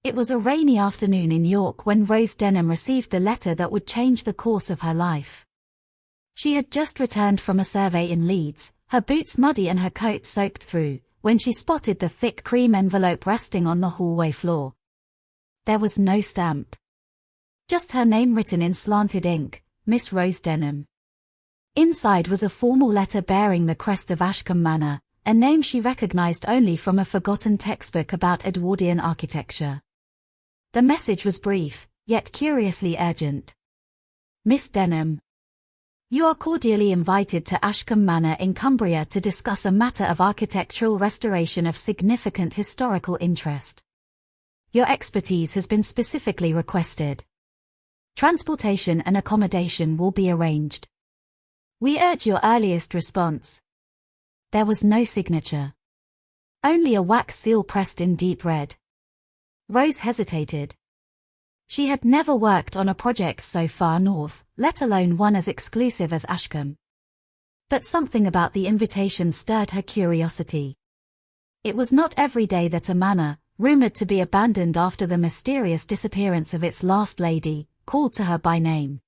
It was a rainy afternoon in York when Rose Denham received the letter that would change the course of her life. She had just returned from a survey in Leeds, her boots muddy and her coat soaked through, when she spotted the thick cream envelope resting on the hallway floor. There was no stamp. Just her name written in slanted ink, Miss Rose Denham. Inside was a formal letter bearing the crest of Ashcombe Manor, a name she recognized only from a forgotten textbook about Edwardian architecture. The message was brief, yet curiously urgent. Miss Denham, you are cordially invited to Ashcombe Manor in Cumbria to discuss a matter of architectural restoration of significant historical interest. Your expertise has been specifically requested. Transportation and accommodation will be arranged. We urge your earliest response. There was no signature. Only a wax seal pressed in deep red. Rose hesitated. She had never worked on a project so far north, let alone one as exclusive as Ashcombe. But something about the invitation stirred her curiosity. It was not every day that a manor, rumored to be abandoned after the mysterious disappearance of its last lady, called to her by name.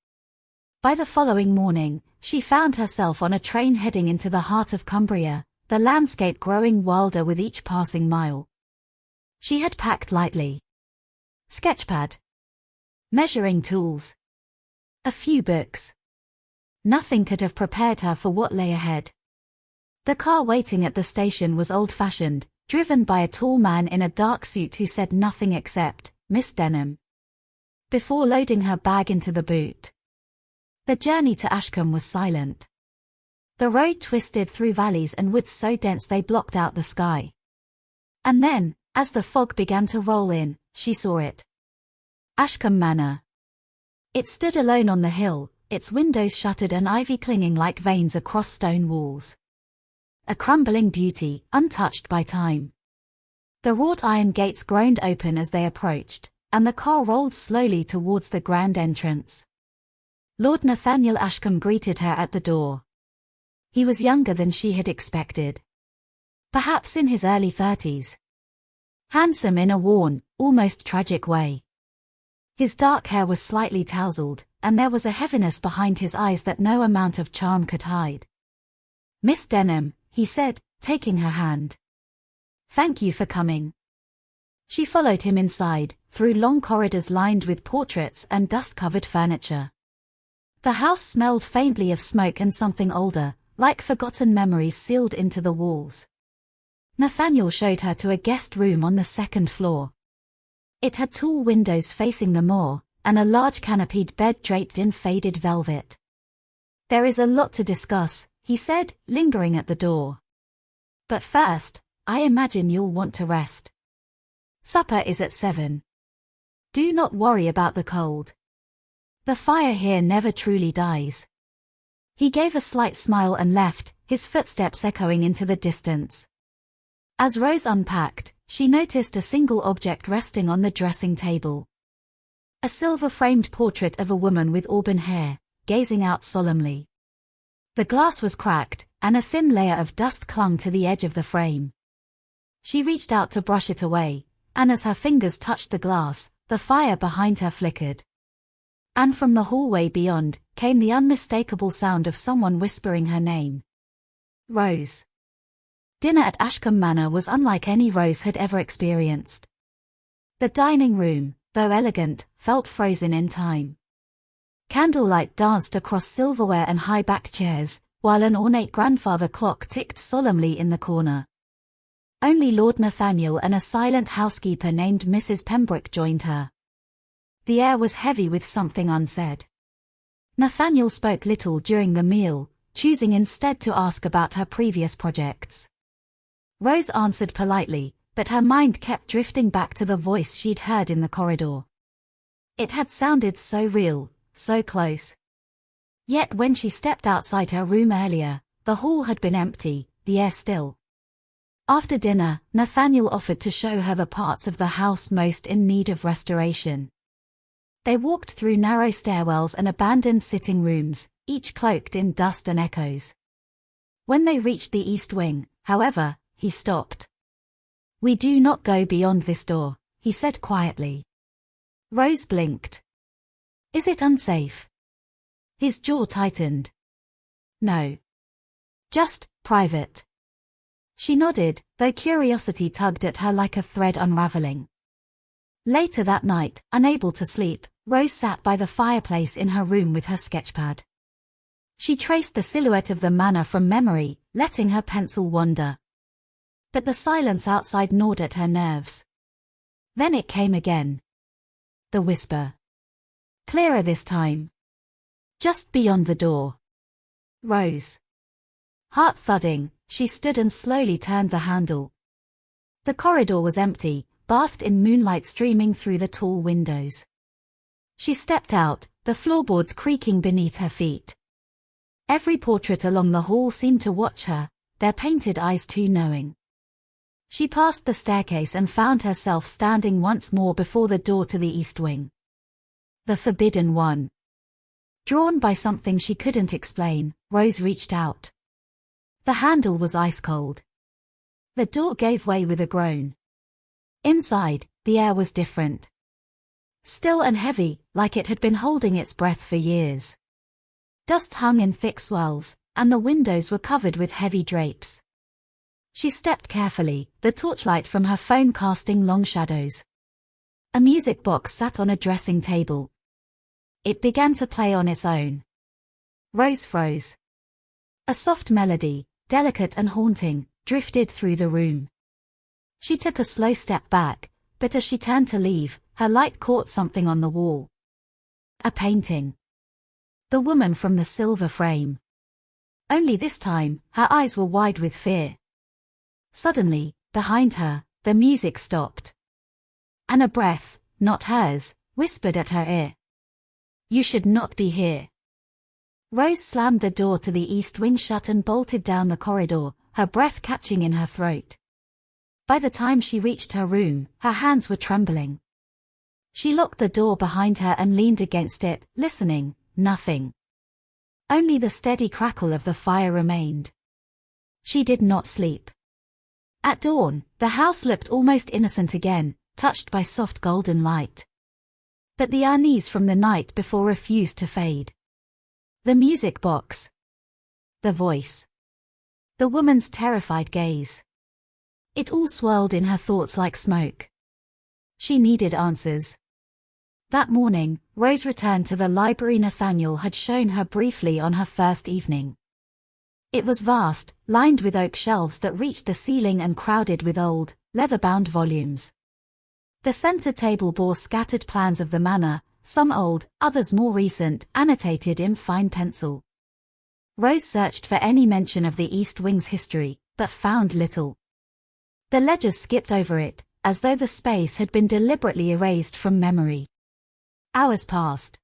By the following morning, she found herself on a train heading into the heart of Cumbria, the landscape growing wilder with each passing mile. She had packed lightly. Sketchpad. Measuring tools. A few books. Nothing could have prepared her for what lay ahead. The car waiting at the station was old-fashioned, driven by a tall man in a dark suit who said nothing except, Miss Denham, before loading her bag into the boot. The journey to Ashcombe was silent. The road twisted through valleys and woods so dense they blocked out the sky. And then, as the fog began to roll in, she saw it. Ashcombe Manor. It stood alone on the hill, its windows shuttered and ivy clinging like veins across stone walls. A crumbling beauty, untouched by time. The wrought iron gates groaned open as they approached, and the car rolled slowly towards the grand entrance. Lord Nathaniel Ashcombe greeted her at the door. He was younger than she had expected. Perhaps in his early 30s. Handsome in a worn, almost tragic way. His dark hair was slightly tousled, and there was a heaviness behind his eyes that no amount of charm could hide. Miss Denham, he said, taking her hand. Thank you for coming. She followed him inside, through long corridors lined with portraits and dust-covered furniture. The house smelled faintly of smoke and something older, like forgotten memories sealed into the walls. Nathaniel showed her to a guest room on the second floor. It had tall windows facing the moor, and a large canopied bed draped in faded velvet. There is a lot to discuss, he said, lingering at the door. But first, I imagine you'll want to rest. Supper is at 7. Do not worry about the cold. The fire here never truly dies. He gave a slight smile and left, his footsteps echoing into the distance. As Rose unpacked, she noticed a single object resting on the dressing table. A silver-framed portrait of a woman with auburn hair, gazing out solemnly. The glass was cracked, and a thin layer of dust clung to the edge of the frame. She reached out to brush it away, and as her fingers touched the glass, the fire behind her flickered. And from the hallway beyond, came the unmistakable sound of someone whispering her name. Rose. Dinner at Ashcombe Manor was unlike any Rose had ever experienced. The dining room, though elegant, felt frozen in time. Candlelight danced across silverware and high-backed chairs, while an ornate grandfather clock ticked solemnly in the corner. Only Lord Nathaniel and a silent housekeeper named Mrs. Pembroke joined her. The air was heavy with something unsaid. Nathaniel spoke little during the meal, choosing instead to ask about her previous projects. Rose answered politely, but her mind kept drifting back to the voice she'd heard in the corridor. It had sounded so real, so close. Yet when she stepped outside her room earlier, the hall had been empty, the air still. After dinner, Nathaniel offered to show her the parts of the house most in need of restoration. They walked through narrow stairwells and abandoned sitting rooms, each cloaked in dust and echoes. When they reached the east wing, however, he stopped. We do not go beyond this door, he said quietly. Rose blinked. Is it unsafe? His jaw tightened. No. Just private. She nodded, though curiosity tugged at her like a thread unraveling. Later that night, unable to sleep, Rose sat by the fireplace in her room with her sketchpad. She traced the silhouette of the manor from memory, letting her pencil wander. But the silence outside gnawed at her nerves. Then it came again. The whisper. Clearer this time. Just beyond the door. Rose. Heart thudding, she stood and slowly turned the handle. The corridor was empty, bathed in moonlight streaming through the tall windows. She stepped out, the floorboards creaking beneath her feet. Every portrait along the hall seemed to watch her, their painted eyes too knowing. She passed the staircase and found herself standing once more before the door to the east wing. The forbidden one. Drawn by something she couldn't explain, Rose reached out. The handle was ice cold. The door gave way with a groan. Inside, the air was different. Still and heavy, like it had been holding its breath for years. Dust hung in thick swirls, and the windows were covered with heavy drapes. She stepped carefully, the torchlight from her phone casting long shadows. A music box sat on a dressing table. It began to play on its own. Rose froze. A soft melody, delicate and haunting, drifted through the room. She took a slow step back, but as she turned to leave, her light caught something on the wall. A painting. The woman from the silver frame. Only this time, her eyes were wide with fear. Suddenly, behind her, the music stopped. And a breath, not hers, whispered at her ear. You should not be here. Rose slammed the door to the east wing shut and bolted down the corridor, her breath catching in her throat. By the time she reached her room, her hands were trembling. She locked the door behind her and leaned against it, listening. Nothing. Only the steady crackle of the fire remained. She did not sleep. At dawn, the house looked almost innocent again, touched by soft golden light. But the unease from the night before refused to fade. The music box. The voice. The woman's terrified gaze. It all swirled in her thoughts like smoke. She needed answers. That morning, Rose returned to the library Nathaniel had shown her briefly on her first evening. It was vast, lined with oak shelves that reached the ceiling and crowded with old, leather-bound volumes. The center table bore scattered plans of the manor, some old, others more recent, annotated in fine pencil. Rose searched for any mention of the East Wing's history, but found little. The ledgers skipped over it, as though the space had been deliberately erased from memory. Hours passed.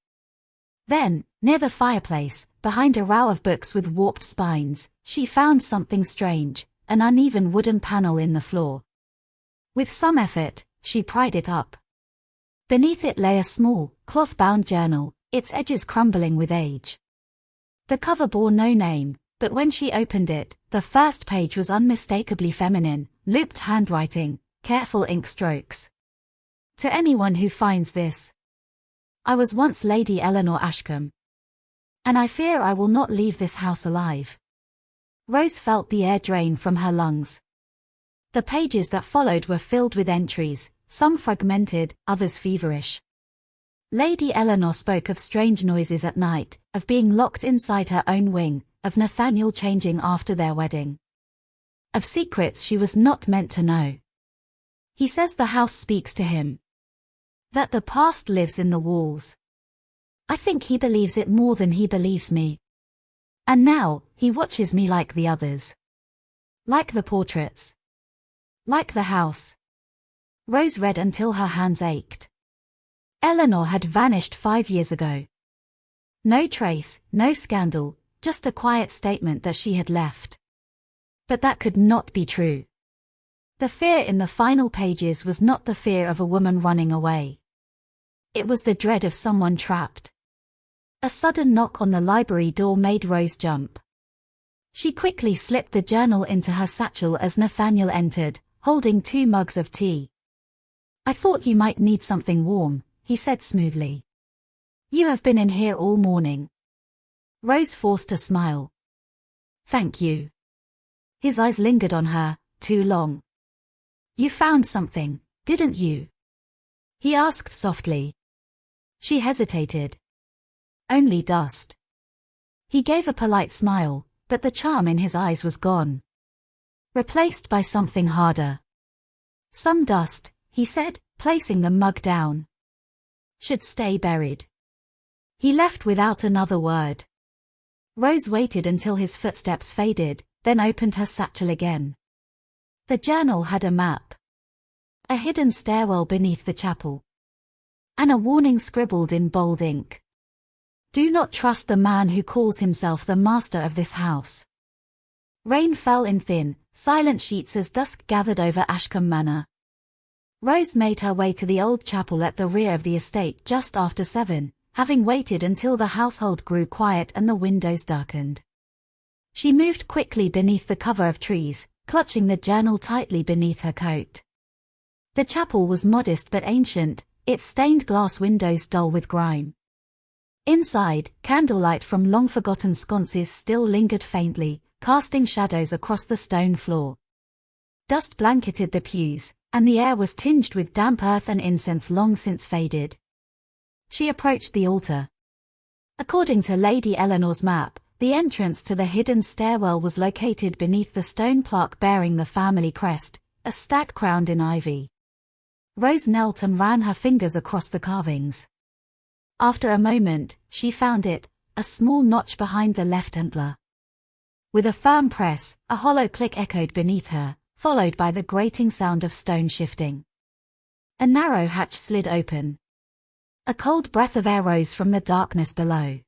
Then, near the fireplace, behind a row of books with warped spines, she found something strange, an uneven wooden panel in the floor. With some effort, she pried it up. Beneath it lay a small, cloth-bound journal, its edges crumbling with age. The cover bore no name, but when she opened it, the first page was unmistakably feminine, looped handwriting, careful ink strokes. To anyone who finds this, I was once Lady Eleanor Ashcombe. And I fear I will not leave this house alive. Rose felt the air drain from her lungs. The pages that followed were filled with entries, some fragmented, others feverish. Lady Eleanor spoke of strange noises at night, of being locked inside her own wing, of Nathaniel changing after their wedding. Of secrets she was not meant to know. He says the house speaks to him. That the past lives in the walls. I think he believes it more than he believes me. And now, he watches me like the others. Like the portraits. Like the house. Rose read until her hands ached. Eleanor had vanished 5 years ago. No trace, no scandal, just a quiet statement that she had left. But that could not be true. The fear in the final pages was not the fear of a woman running away. It was the dread of someone trapped. A sudden knock on the library door made Rose jump. She quickly slipped the journal into her satchel as Nathaniel entered, holding 2 mugs of tea. I thought you might need something warm, he said smoothly. You have been in here all morning. Rose forced a smile. Thank you. His eyes lingered on her, too long. You found something, didn't you? He asked softly. She hesitated. Only dust. He gave a polite smile, but the charm in his eyes was gone. Replaced by something harder. Some dust, he said, placing the mug down. Should stay buried. He left without another word. Rose waited until his footsteps faded, then opened her satchel again. The journal had a map. A hidden stairwell beneath the chapel. And a warning scribbled in bold ink. Do not trust the man who calls himself the master of this house. Rain fell in thin, silent sheets as dusk gathered over Ashcombe Manor. Rose made her way to the old chapel at the rear of the estate just after 7, having waited until the household grew quiet and the windows darkened. She moved quickly beneath the cover of trees, clutching the journal tightly beneath her coat. The chapel was modest but ancient, its stained glass windows dull with grime. Inside, candlelight from long-forgotten sconces still lingered faintly, casting shadows across the stone floor. Dust blanketed the pews, and the air was tinged with damp earth and incense long since faded. She approached the altar. According to Lady Eleanor's map, the entrance to the hidden stairwell was located beneath the stone plaque bearing the family crest, a stag crowned in ivy. Rose knelt and ran her fingers across the carvings. After a moment, she found it, a small notch behind the left antler. With a firm press, a hollow click echoed beneath her, followed by the grating sound of stone shifting. A narrow hatch slid open. A cold breath of air rose from the darkness below.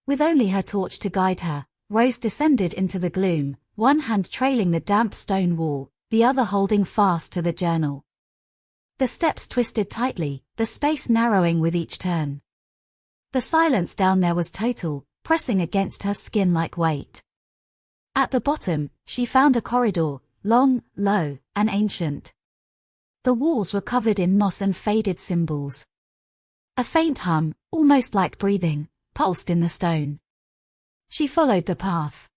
With only her torch to guide her, Rose descended into the gloom, one hand trailing the damp stone wall, the other holding fast to the journal. The steps twisted tightly, the space narrowing with each turn. The silence down there was total, pressing against her skin like weight. At the bottom, she found a corridor, long, low, and ancient. The walls were covered in moss and faded symbols. A faint hum, almost like breathing, pulsed in the stone. She followed the path.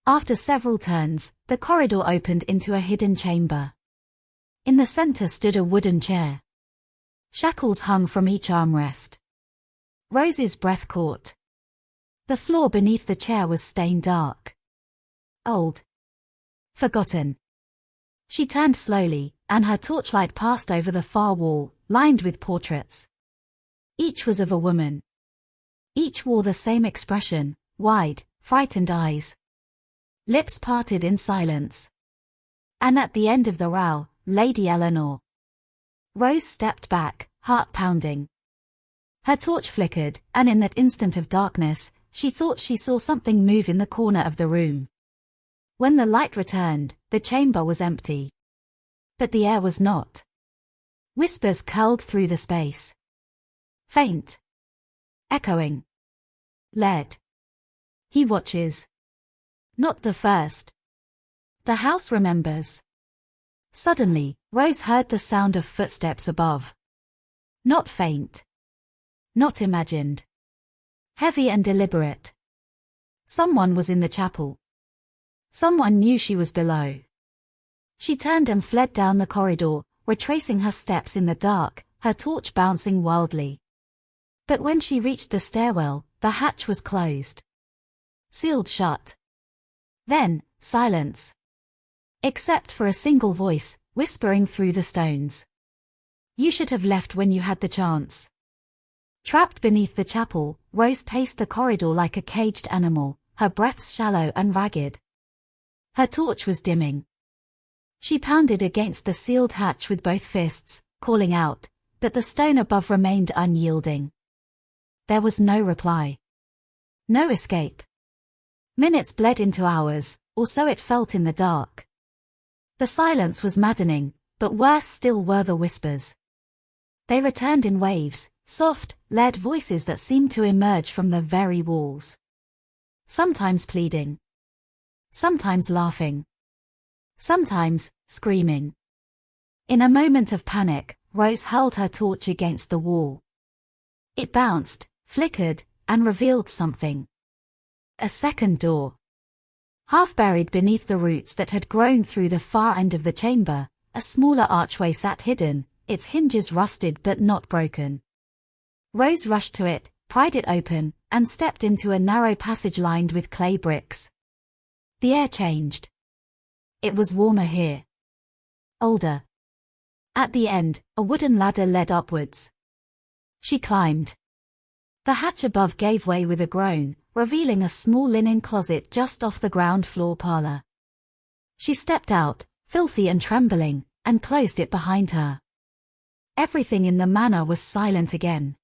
After several turns, the corridor opened into a hidden chamber. In the center stood a wooden chair. Shackles hung from each armrest. Rose's breath caught. The floor beneath the chair was stained dark. Old. Forgotten. She turned slowly, and her torchlight passed over the far wall, lined with portraits. Each was of a woman. Each wore the same expression, wide, frightened eyes. Lips parted in silence. And at the end of the row, Lady Eleanor. Rose stepped back, heart pounding. Her torch flickered, and in that instant of darkness, she thought she saw something move in the corner of the room. When the light returned, the chamber was empty. But the air was not. Whispers curled through the space. Faint. Echoing. Lead. He watches. Not the first. The house remembers. Suddenly, Rose heard the sound of footsteps above. Not faint. Not imagined. Heavy and deliberate. Someone was in the chapel. Someone knew she was below. She turned and fled down the corridor, retracing her steps in the dark, her torch bouncing wildly. But when she reached the stairwell, the hatch was closed. Sealed shut. Then, silence. Except for a single voice, whispering through the stones. You should have left when you had the chance. Trapped beneath the chapel, Rose paced the corridor like a caged animal, her breaths shallow and ragged. Her torch was dimming. She pounded against the sealed hatch with both fists, calling out, but the stone above remained unyielding. There was no reply. No escape. Minutes bled into hours, or so it felt in the dark. The silence was maddening, but worse still were the whispers. They returned in waves, soft, lead voices that seemed to emerge from the very walls. Sometimes pleading. Sometimes laughing. Sometimes screaming. In a moment of panic, Rose hurled her torch against the wall. It bounced, flickered, and revealed something. A second door. Half buried beneath the roots that had grown through the far end of the chamber, a smaller archway sat hidden, its hinges rusted but not broken. Rose rushed to it, pried it open, and stepped into a narrow passage lined with clay bricks. The air changed. It was warmer here. Older. At the end, a wooden ladder led upwards. She climbed. The hatch above gave way with a groan, revealing a small linen closet just off the ground floor parlor. She stepped out, filthy and trembling, and closed it behind her. Everything in the manor was silent again.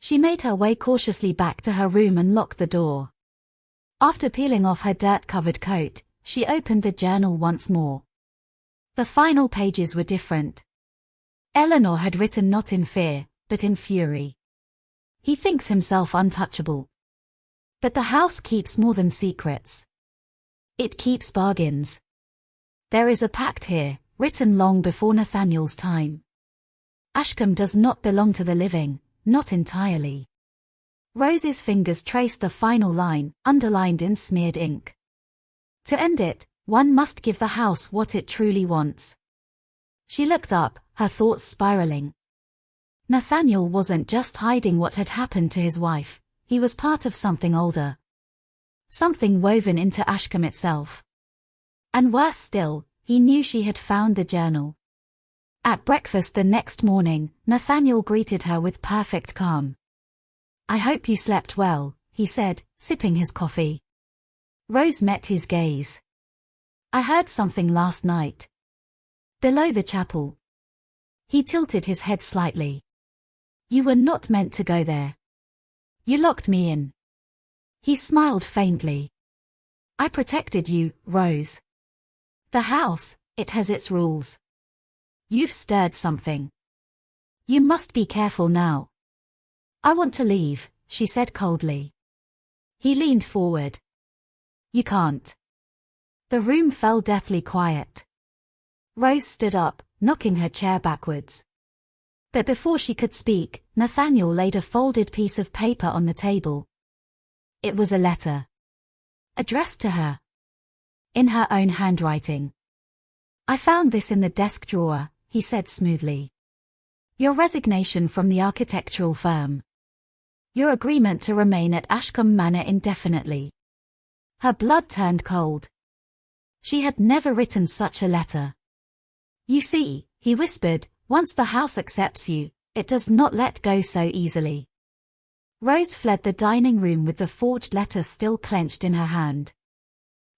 She made her way cautiously back to her room and locked the door. After peeling off her dirt-covered coat, she opened the journal once more. The final pages were different. Eleanor had written not in fear, but in fury. He thinks himself untouchable. But the house keeps more than secrets. It keeps bargains. There is a pact here, written long before Nathaniel's time. Ashcombe does not belong to the living, not entirely. Rose's fingers traced the final line, underlined in smeared ink. To end it, one must give the house what it truly wants. She looked up, her thoughts spiraling. Nathaniel wasn't just hiding what had happened to his wife, he was part of something older. Something woven into Ashcombe itself. And worse still, he knew she had found the journal. At breakfast the next morning, Nathaniel greeted her with perfect calm. "I hope you slept well," he said, sipping his coffee. Rose met his gaze. "I heard something last night. Below the chapel." He tilted his head slightly. "You were not meant to go there. You locked me in." He smiled faintly. "I protected you, Rose. The house, it has its rules. You've stirred something. You must be careful now." "I want to leave," she said coldly. He leaned forward. "You can't." The room fell deathly quiet. Rose stood up, knocking her chair backwards. But before she could speak, Nathaniel laid a folded piece of paper on the table. It was a letter. Addressed to her. In her own handwriting. "I found this in the desk drawer," he said smoothly. "Your resignation from the architectural firm. Your agreement to remain at Ashcombe Manor indefinitely." Her blood turned cold. She had never written such a letter. "You see," he whispered, "once the house accepts you, it does not let go so easily." Rose fled the dining room with the forged letter still clenched in her hand.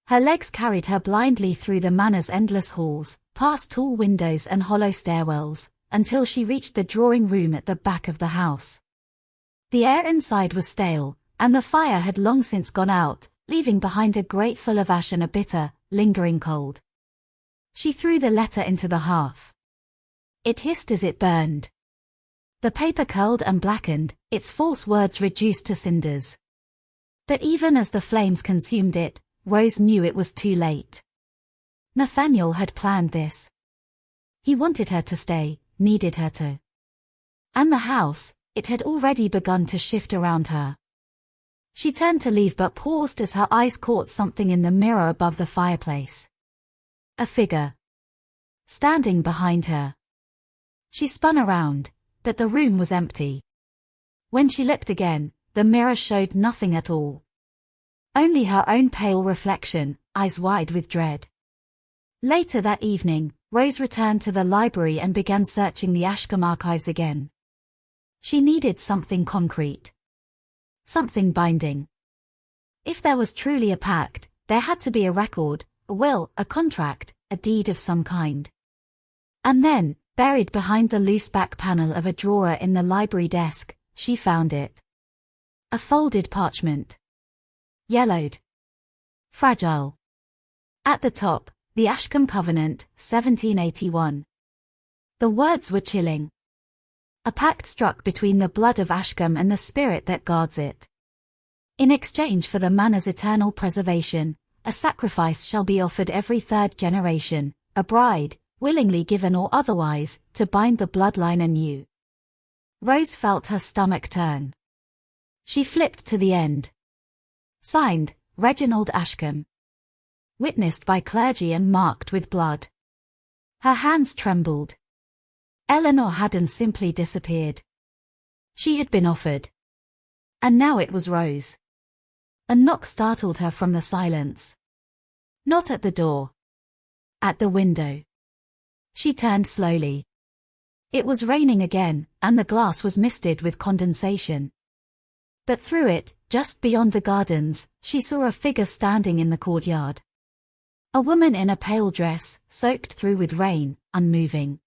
Her legs carried her blindly through the manor's endless halls, past tall windows and hollow stairwells, until she reached the drawing room at the back of the house. The air inside was stale, and the fire had long since gone out, leaving behind a grate full of ash and a bitter, lingering cold. She threw the letter into the hearth. It hissed as it burned. The paper curled and blackened, its false words reduced to cinders. But even as the flames consumed it, Rose knew it was too late. Nathaniel had planned this. He wanted her to stay, needed her to. And the house, it had already begun to shift around her. She turned to leave but paused as her eyes caught something in the mirror above the fireplace. A figure. Standing behind her. She spun around, but the room was empty. When she looked again, the mirror showed nothing at all. Only her own pale reflection, eyes wide with dread. Later that evening, Rose returned to the library and began searching the Ashcombe archives again. She needed something concrete. Something binding. If there was truly a pact, there had to be a record, a will, a contract, a deed of some kind. And then, buried behind the loose back panel of a drawer in the library desk, she found it. A folded parchment. Yellowed. Fragile. At the top, the Ashcombe Covenant, 1781. The words were chilling. A pact struck between the blood of Ashcombe and the spirit that guards it. In exchange for the manor's eternal preservation, a sacrifice shall be offered every third generation, a bride, willingly given or otherwise, to bind the bloodline anew. Rose felt her stomach turn. She flipped to the end. Signed, Reginald Ashcombe. Witnessed by clergy and marked with blood. Her hands trembled. Eleanor hadn't simply disappeared. She had been offered. And now it was Rose. A knock startled her from the silence. Not at the door. At the window. She turned slowly. It was raining again, and the glass was misted with condensation. But through it, just beyond the gardens, she saw a figure standing in the courtyard. A woman in a pale dress, soaked through with rain, unmoving.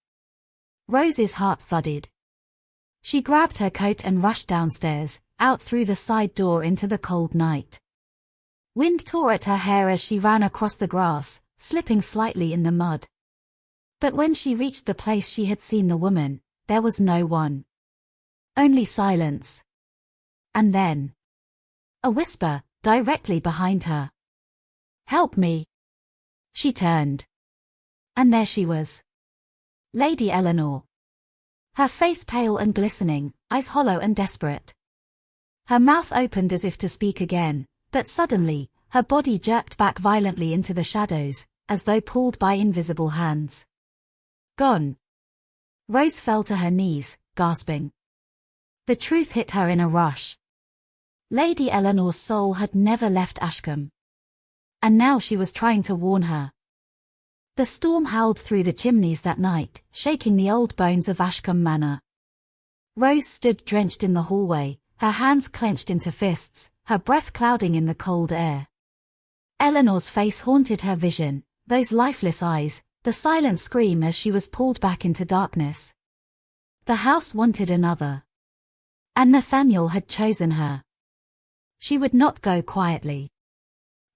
Rose's heart thudded. She grabbed her coat and rushed downstairs, out through the side door into the cold night. Wind tore at her hair as she ran across the grass, slipping slightly in the mud. But when she reached the place she had seen the woman, there was no one. Only silence. And then a whisper, directly behind her. "Help me." She turned. And there she was. Lady Eleanor. Her face pale and glistening, eyes hollow and desperate. Her mouth opened as if to speak again, but suddenly, her body jerked back violently into the shadows, as though pulled by invisible hands. Gone. Rose fell to her knees, gasping. The truth hit her in a rush. Lady Eleanor's soul had never left Ashcombe. And now she was trying to warn her. The storm howled through the chimneys that night, shaking the old bones of Ashcombe Manor. Rose stood drenched in the hallway, her hands clenched into fists, her breath clouding in the cold air. Eleanor's face haunted her vision, those lifeless eyes, the silent scream as she was pulled back into darkness. The house wanted another. And Nathaniel had chosen her. She would not go quietly.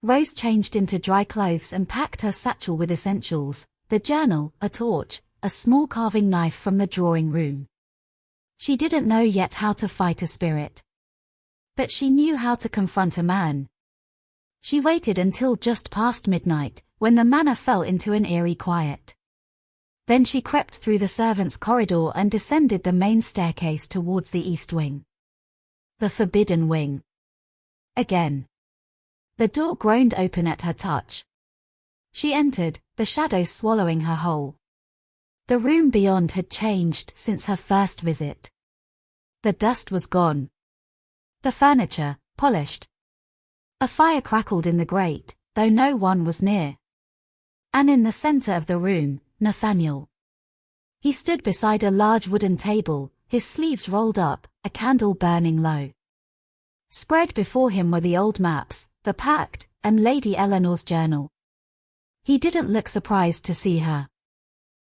Rose changed into dry clothes and packed her satchel with essentials, the journal, a torch, a small carving knife from the drawing room. She didn't know yet how to fight a spirit. But she knew how to confront a man. She waited until just past midnight, when the manor fell into an eerie quiet. Then she crept through the servants' corridor and descended the main staircase towards the east wing. The forbidden wing. Again. The door groaned open at her touch. She entered, the shadows swallowing her whole. The room beyond had changed since her first visit. The dust was gone. The furniture, polished. A fire crackled in the grate, though no one was near. And in the center of the room, Nathaniel. He stood beside a large wooden table, his sleeves rolled up, a candle burning low. Spread before him were the old maps, the pact, and Lady Eleanor's journal. He didn't look surprised to see her.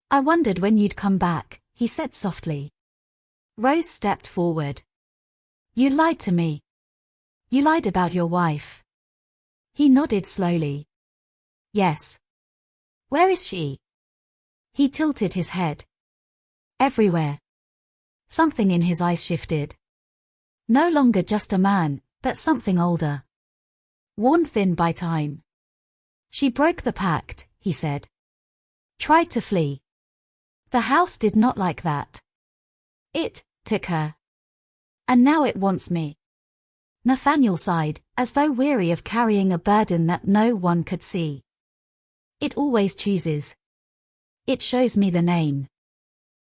"I wondered when you'd come back," he said softly. Rose stepped forward. "You lied to me. You lied about your wife." He nodded slowly. "Yes." "Where is she?" He tilted his head. "Everywhere." Something in his eyes shifted. No longer just a man, but something older. Worn thin by time. "She broke the pact," he said. "Tried to flee. The house did not like that. It took her. And now it wants me." Nathaniel sighed, as though weary of carrying a burden that no one could see. "It always chooses. It shows me the name.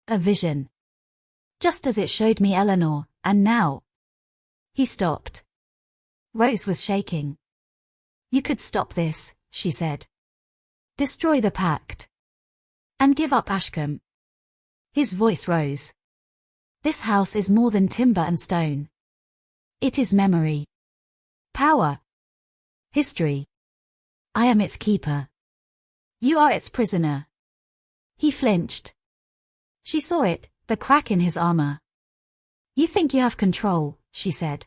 A vision. Just as it showed me Eleanor, and now." He stopped. Rose was shaking. "You could stop this," she said. "Destroy the pact. And give up Ashcombe." His voice rose. "This house is more than timber and stone. It is memory. Power. History. I am its keeper. You are its prisoner." He flinched. She saw it, the crack in his armor. "You think you have control," she said.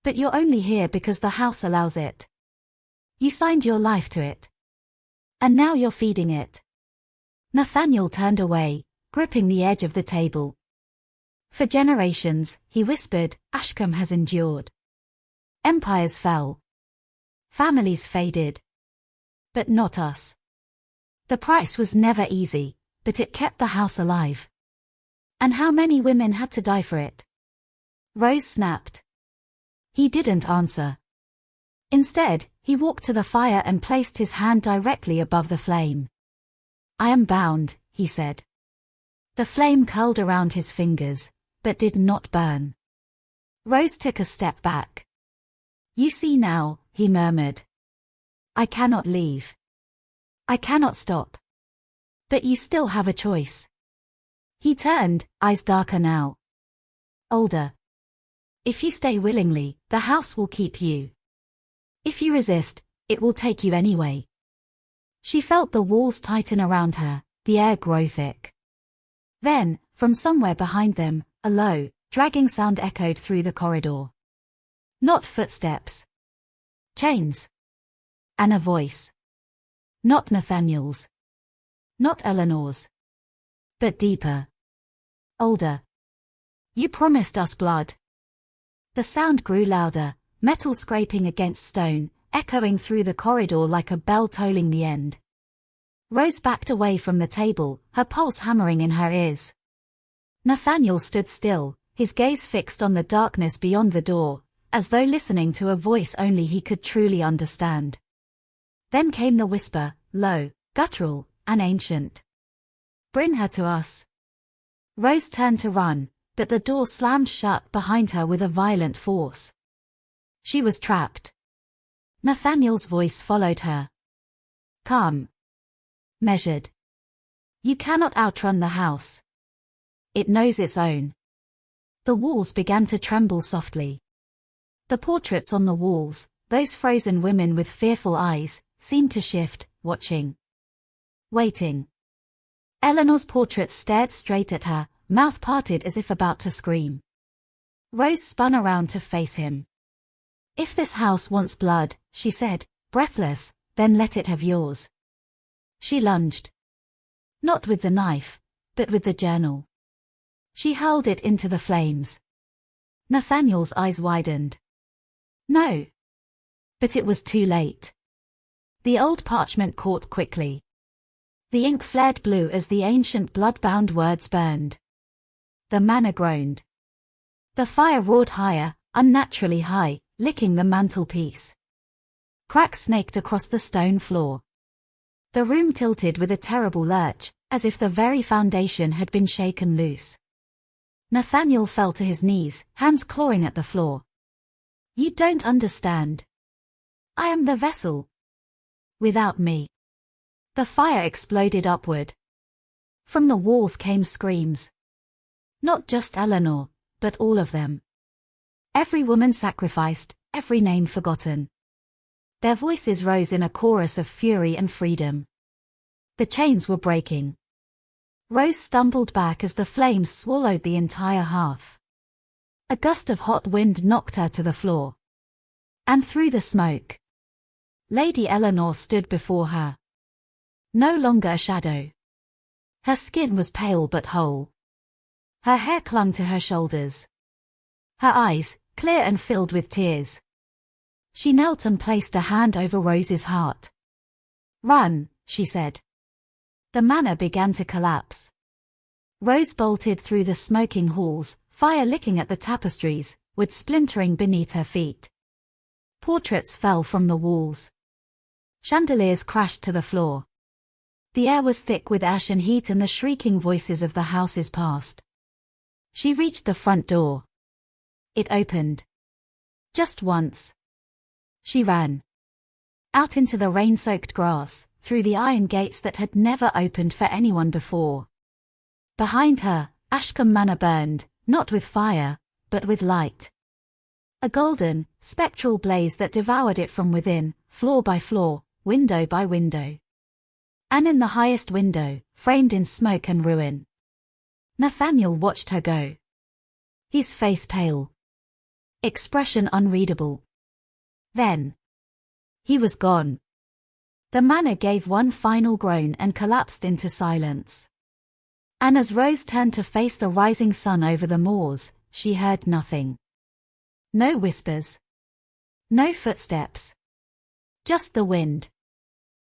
"But you're only here because the house allows it. You signed your life to it. And now you're feeding it." Nathaniel turned away, gripping the edge of the table. "For generations," he whispered, "Ashcombe has endured. Empires fell. Families faded. But not us. The price was never easy, but it kept the house alive. And how many women had to die for it? Rose snapped. He didn't answer. Instead, he walked to the fire and placed his hand directly above the flame. I am bound, he said. The flame curled around his fingers, but did not burn. Rose took a step back. You see now, he murmured. I cannot leave. I cannot stop. But you still have a choice. He turned, eyes darker now. Older. If you stay willingly, the house will keep you. If you resist, it will take you anyway. She felt the walls tighten around her, the air grow thick. Then, from somewhere behind them, a low, dragging sound echoed through the corridor. Not footsteps. Chains. And a voice. Not Nathaniel's. Not Eleanor's. But deeper. Older. You promised us blood. The sound grew louder, metal scraping against stone, echoing through the corridor like a bell tolling the end. Rose backed away from the table, her pulse hammering in her ears. Nathaniel stood still, his gaze fixed on the darkness beyond the door, as though listening to a voice only he could truly understand. Then came the whisper, low, guttural, and ancient. Bring her to us. Rose turned to run, but the door slammed shut behind her with a violent force. She was trapped. Nathaniel's voice followed her. Calm. Measured. You cannot outrun the house. It knows its own. The walls began to tremble softly. The portraits on the walls, those frozen women with fearful eyes, seemed to shift, watching. Waiting. Eleanor's portrait stared straight at her, mouth parted as if about to scream. Rose spun around to face him. If this house wants blood, she said, breathless, then let it have yours. She lunged. Not with the knife, but with the journal. She hurled it into the flames. Nathaniel's eyes widened. No. But it was too late. The old parchment caught quickly. The ink flared blue as the ancient blood-bound words burned. The manor groaned. The fire roared higher, unnaturally high, licking the mantelpiece. Cracks snaked across the stone floor. The room tilted with a terrible lurch, as if the very foundation had been shaken loose. Nathaniel fell to his knees, hands clawing at the floor. You don't understand. I am the vessel. Without me. The fire exploded upward. From the walls came screams. Not just Eleanor, but all of them. Every woman sacrificed, every name forgotten. Their voices rose in a chorus of fury and freedom. The chains were breaking. Rose stumbled back as the flames swallowed the entire hearth. A gust of hot wind knocked her to the floor. And through the smoke, Lady Eleanor stood before her. No longer a shadow. Her skin was pale but whole. Her hair clung to her shoulders. Her eyes, clear and filled with tears. She knelt and placed a hand over Rose's heart. Run, she said. The manor began to collapse. Rose bolted through the smoking halls, fire licking at the tapestries, wood splintering beneath her feet. Portraits fell from the walls. Chandeliers crashed to the floor. The air was thick with ash and heat and the shrieking voices of the house's past. She reached the front door. It opened. Just once. She ran. Out into the rain-soaked grass, through the iron gates that had never opened for anyone before. Behind her, Ashcombe Manor burned, not with fire, but with light. A golden, spectral blaze that devoured it from within, floor by floor, window by window. And in the highest window, framed in smoke and ruin, Nathaniel watched her go. His face pale. Expression unreadable. Then, he was gone. The manor gave one final groan and collapsed into silence. And as Rose turned to face the rising sun over the moors, she heard nothing. No whispers. No footsteps. Just the wind,